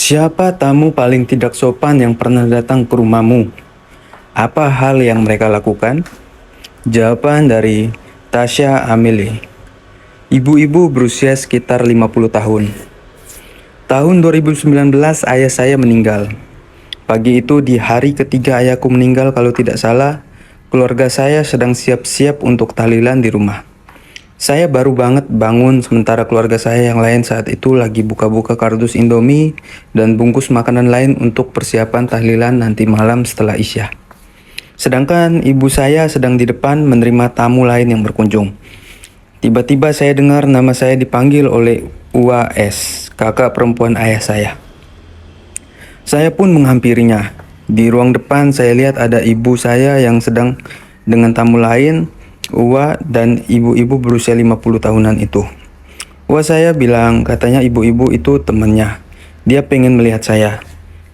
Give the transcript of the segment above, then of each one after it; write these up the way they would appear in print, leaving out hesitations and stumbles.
Siapa tamu paling tidak sopan yang pernah datang ke rumahmu? Apa hal yang mereka lakukan? Jawaban dari Tasya Amelie. Ibu-ibu berusia sekitar 50 tahun. Tahun 2019 ayah saya meninggal. Pagi itu di hari ketiga ayahku meninggal kalau tidak salah, keluarga saya sedang siap-siap untuk tahlilan di rumah. Saya baru banget bangun sementara keluarga saya yang lain saat itu lagi buka-buka kardus Indomie dan bungkus makanan lain untuk persiapan tahlilan nanti malam setelah Isya. Sedangkan ibu saya sedang di depan menerima tamu lain yang berkunjung. Tiba-tiba saya dengar nama saya dipanggil oleh Ua S, kakak perempuan ayah saya. Saya pun menghampirinya. Di ruang depan saya lihat ada ibu saya yang sedang dengan tamu lain, Uwa dan ibu-ibu berusia 50 tahunan itu. Uwa saya bilang katanya ibu-ibu itu temannya. Dia pengen melihat saya.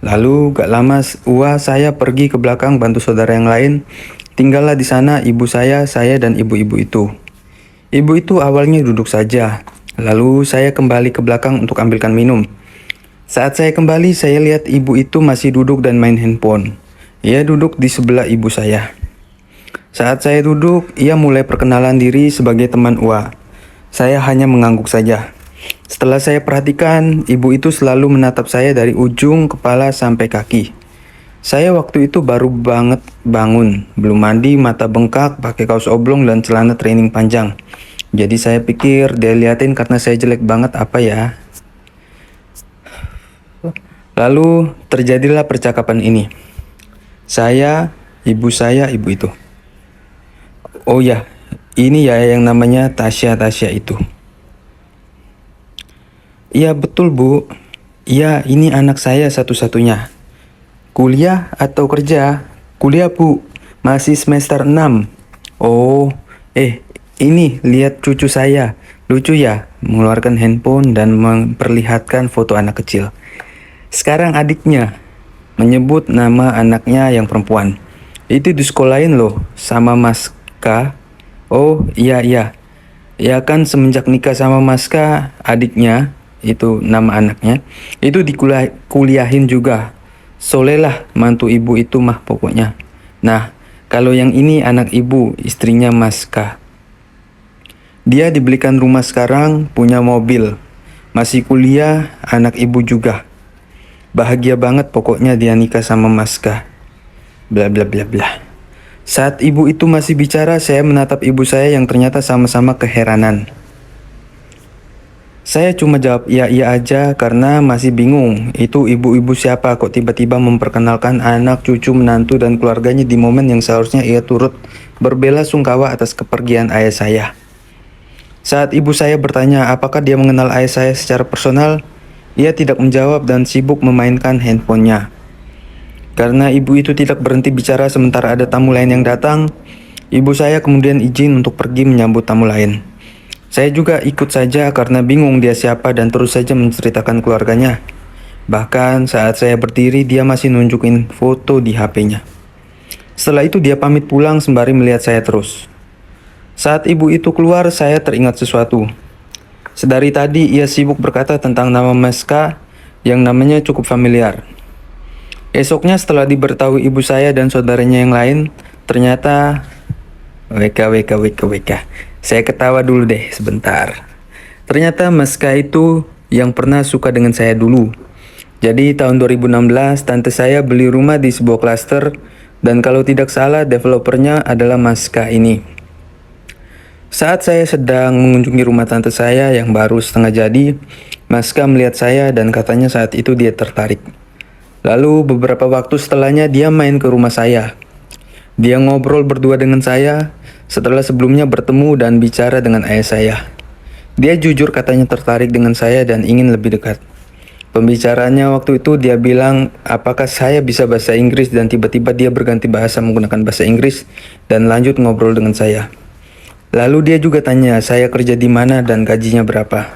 Lalu gak lama Uwa saya pergi ke belakang bantu saudara yang lain. Tinggallah di sana ibu saya dan ibu-ibu itu. Ibu itu awalnya duduk saja. Lalu saya kembali ke belakang untuk ambilkan minum. Saat saya kembali saya lihat ibu itu masih duduk dan main handphone. Ia duduk di sebelah ibu saya. Saat saya duduk, ia mulai perkenalan diri sebagai teman Ua. Saya hanya mengangguk saja. Setelah saya perhatikan, ibu itu selalu menatap saya dari ujung kepala sampai kaki. Saya waktu itu baru banget bangun, belum mandi, mata bengkak, pakai kaos oblong dan celana training panjang. Jadi saya pikir dia liatin karena saya jelek banget apa ya. Lalu terjadilah percakapan ini. Saya, ibu itu. Oh ya, ini ya yang namanya Tasya itu. Iya betul bu. Iya ini anak saya satu-satunya. Kuliah atau kerja? Kuliah bu, masih semester 6. Oh, ini lihat cucu saya. Lucu ya, mengeluarkan handphone dan memperlihatkan foto anak kecil. Sekarang adiknya menyebut nama anaknya yang perempuan. Itu di sekolahin loh, sama Mas K. Oh iya. Ya kan semenjak nikah sama Mas K, adiknya, itu nama anaknya, itu dikuliahin juga. Soleh lah mantu ibu itu mah pokoknya. Nah, kalau yang ini anak ibu, istrinya Mas K. Dia dibelikan rumah sekarang, punya mobil. Masih kuliah, anak ibu juga. Bahagia banget pokoknya dia nikah sama Mas K. Bla bla bla bla. Saat ibu itu masih bicara, saya menatap ibu saya yang ternyata sama-sama keheranan. Saya cuma jawab iya aja karena masih bingung. Itu ibu-ibu siapa kok tiba-tiba memperkenalkan anak, cucu, menantu, dan keluarganya di momen yang seharusnya ia turut berbela-sungkawa atas kepergian ayah saya. Saat ibu saya bertanya apakah dia mengenal ayah saya secara personal, ia tidak menjawab dan sibuk memainkan handphonenya. Karena ibu itu tidak berhenti bicara sementara ada tamu lain yang datang, ibu saya kemudian izin untuk pergi menyambut tamu lain. Saya juga ikut saja karena bingung dia siapa dan terus saja menceritakan keluarganya. Bahkan saat saya berdiri dia masih nunjukin foto di HP-nya. Setelah itu dia pamit pulang sembari melihat saya terus. Saat ibu itu keluar saya teringat sesuatu. Sedari tadi ia sibuk berkata tentang nama Mas K yang namanya cukup familiar. Esoknya setelah diberitahu ibu saya dan saudaranya yang lain, ternyata WK. Saya ketawa dulu deh sebentar. Ternyata Mas K itu yang pernah suka dengan saya dulu. Jadi tahun 2016 tante saya beli rumah di sebuah klaster dan kalau tidak salah developernya adalah Mas K ini. Saat saya sedang mengunjungi rumah tante saya yang baru setengah jadi, Mas K melihat saya dan katanya saat itu dia tertarik. Lalu beberapa waktu setelahnya dia main ke rumah saya. Dia ngobrol berdua dengan saya setelah sebelumnya bertemu dan bicara dengan ayah saya. Dia jujur katanya tertarik dengan saya dan ingin lebih dekat. Pembicaranya waktu itu dia bilang apakah saya bisa bahasa Inggris dan tiba-tiba dia berganti bahasa menggunakan bahasa Inggris dan lanjut ngobrol dengan saya. Lalu dia juga tanya saya kerja di mana dan gajinya berapa.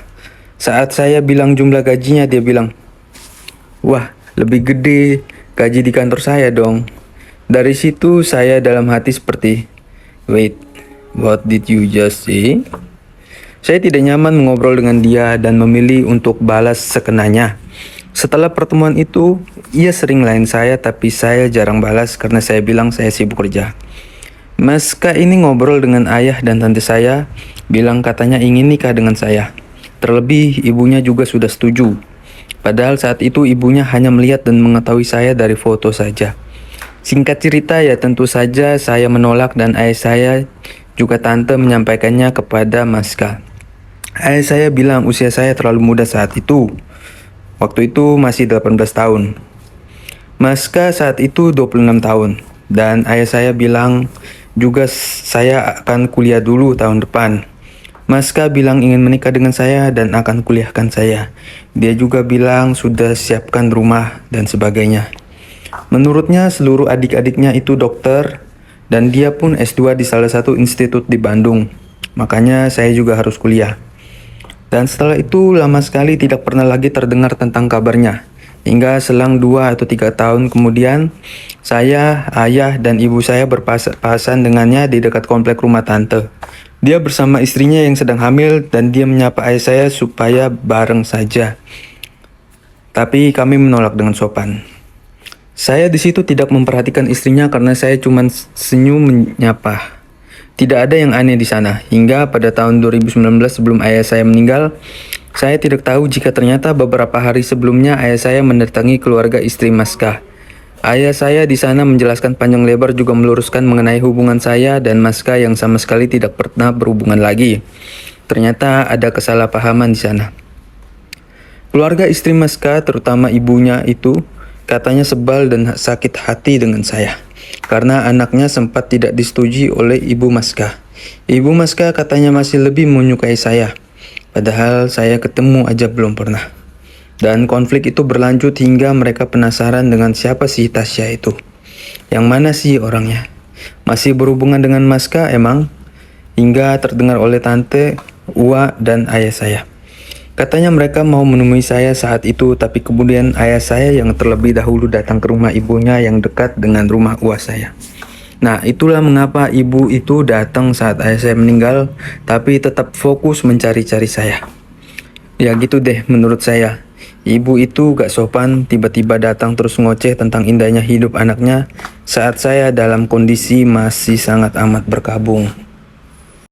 Saat saya bilang jumlah gajinya dia bilang, "Wah, lebih gede gaji di kantor saya dong." Dari situ saya dalam hati seperti, wait, what did you just say? Saya tidak nyaman mengobrol dengan dia dan memilih untuk balas sekenanya. Setelah pertemuan itu, ia sering lain saya tapi saya jarang balas karena saya bilang saya sibuk kerja. Mas K ini ngobrol dengan ayah dan tante saya, bilang katanya ingin nikah dengan saya. Terlebih ibunya juga sudah setuju. Padahal saat itu ibunya hanya melihat dan mengetahui saya dari foto saja. Singkat cerita ya tentu saja saya menolak dan ayah saya juga tante menyampaikannya kepada Mas K. Ayah saya bilang usia saya terlalu muda saat itu. Waktu itu masih 18 tahun. Mas K saat itu 26 tahun. Dan ayah saya bilang juga saya akan kuliah dulu tahun depan. Mas K bilang ingin menikah dengan saya dan akan kuliahkan saya. Dia juga bilang sudah siapkan rumah dan sebagainya. Menurutnya seluruh adik-adiknya itu dokter dan dia pun S2 di salah satu institut di Bandung. Makanya saya juga harus kuliah. Dan setelah itu lama sekali tidak pernah lagi terdengar tentang kabarnya. Hingga selang 2 atau 3 tahun kemudian, saya, ayah, dan ibu saya berpapasan dengannya di dekat komplek rumah tante. Dia bersama istrinya yang sedang hamil dan dia menyapa ayah saya supaya bareng saja. Tapi kami menolak dengan sopan. Saya di situ tidak memperhatikan istrinya karena saya cuma senyum menyapa. Tidak ada yang aneh di sana. Hingga pada tahun 2019 sebelum ayah saya meninggal, saya tidak tahu jika ternyata beberapa hari sebelumnya ayah saya mendatangi keluarga istri Mas K. Ayah saya di sana menjelaskan panjang lebar juga meluruskan mengenai hubungan saya dan Mas K yang sama sekali tidak pernah berhubungan lagi. Ternyata ada kesalahpahaman di sana. Keluarga istri Mas K, terutama ibunya itu, katanya sebal dan sakit hati dengan saya. Karena anaknya sempat tidak disetujui oleh ibu Mas K. Ibu Mas K katanya masih lebih menyukai saya. Padahal saya ketemu aja belum pernah. Dan konflik itu berlanjut hingga mereka penasaran dengan siapa sih Tasya itu. Yang mana sih orangnya? Masih berhubungan dengan Mas K emang? Hingga terdengar oleh tante, Ua, dan ayah saya. Katanya mereka mau menemui saya saat itu, tapi kemudian ayah saya yang terlebih dahulu datang ke rumah ibunya yang dekat dengan rumah Ua saya. Nah, itulah mengapa ibu itu datang saat ayah saya meninggal, tapi tetap fokus mencari-cari saya. Ya gitu deh menurut saya. Ibu itu gak sopan, tiba-tiba datang terus ngoceh tentang indahnya hidup anaknya saat saya dalam kondisi masih sangat amat berkabung.